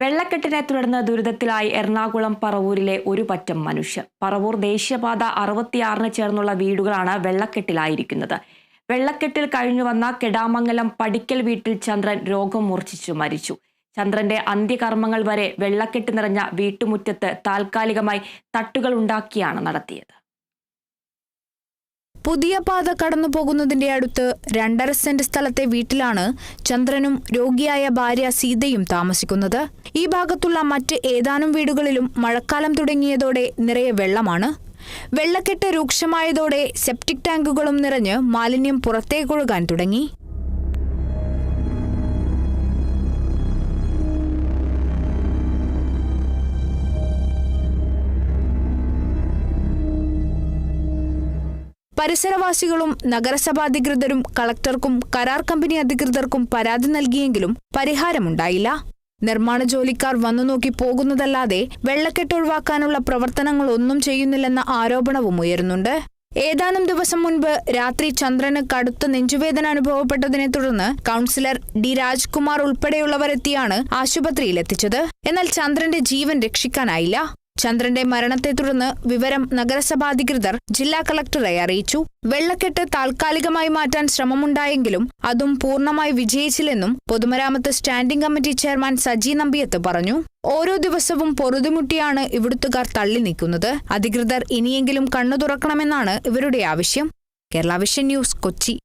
വെള്ളക്കെട്ടിനെ തുടർന്ന് ദുരിതത്തിലായി എറണാകുളം പറവൂരിലെ ഒരു പറ്റം മനുഷ്യർ. പറവൂർ ദേശീയപാത 66 ചേർന്നുള്ള വീടുകളാണ് വെള്ളക്കെട്ടിലായിരിക്കുന്നത്. വെള്ളക്കെട്ടിൽ കഴിഞ്ഞുവന്ന കെടാമംഗലം പടിക്കൽ വീട്ടിൽ ചന്ദ്രൻ രോഗം മൂർച്ഛിച്ചു മരിച്ചു. ചന്ദ്രന്റെ അന്ത്യകർമ്മങ്ങൾ വരെ വെള്ളക്കെട്ട് നിറഞ്ഞ വീട്ടുമുറ്റത്ത് താൽക്കാലികമായി തട്ടുകൾ ഉണ്ടാക്കിയാണ് നടത്തിയത്. പുതിയ പാത കടന്നു പോകുന്നതിന്റെ അടുത്ത് 2.5 സെന്റ് സ്ഥലത്തെ വീട്ടിലാണ് ചന്ദ്രനും രോഗിയായ ഭാര്യ സീതയും താമസിക്കുന്നത്. ഈ ഭാഗത്തുള്ള മറ്റ് ഏതാനും വീടുകളിലും മഴക്കാലം തുടങ്ങിയതോടെ നിറയെ വെള്ളമാണ്. വെള്ളക്കെട്ട് രൂക്ഷമായതോടെ സെപ്റ്റിക് ടാങ്കുകളും നിറഞ്ഞ് മാലിന്യം പുറത്തേക്കൊഴുകാൻ തുടങ്ങി. പരിസരവാസികളും നഗരസഭാധികൃതരും കളക്ടർക്കും കരാർ കമ്പനി അധികൃതർക്കും പരാതി നൽകിയെങ്കിലും പരിഹാരമുണ്ടായില്ല. നിർമ്മാണ ജോലിക്കാർ വന്നുനോക്കി പോകുന്നതല്ലാതെ വെള്ളക്കെട്ട് ഒഴിവാക്കാനുള്ള പ്രവർത്തനങ്ങളൊന്നും ചെയ്യുന്നില്ലെന്ന ആരോപണവും ഉയരുന്നുണ്ട്. ഏതാനും ദിവസം മുൻപ് രാത്രി ചന്ദ്രന് കടുത്ത നെഞ്ചുവേദന അനുഭവപ്പെട്ടതിനെ തുടർന്ന് കൗൺസിലർ ഡി രാജ്കുമാർ ഉൾപ്പെടെയുള്ളവരെത്തിയാണ് ആശുപത്രിയിലെത്തിച്ചത്. എന്നാൽ ചന്ദ്രന്റെ ജീവൻ രക്ഷിക്കാനായില്ല. ചന്ദ്രന്റെ മരണത്തെ തുടർന്ന് വിവരം നഗരസഭാധികൃതർ ജില്ലാ കളക്ടറെ അറിയിച്ചു. വെള്ളക്കെട്ട് താൽക്കാലികമായി മാറ്റാൻ ശ്രമമുണ്ടായെങ്കിലും അതും പൂർണ്ണമായി വിജയിച്ചില്ലെന്നും പൊതുമരാമത്ത് standing committee chairman Saji Nambiyath പറഞ്ഞു. ഓരോ ദിവസവും പൊറുതിമുട്ടിയാണ് ഇവിടുത്തുകാർ തള്ളി നീക്കുന്നത്. അധികൃതർ ഇനിയെങ്കിലും കണ്ണു തുറക്കണമെന്നാണ് ഇവരുടെ ആവശ്യം. Kerala vision news, Kochi.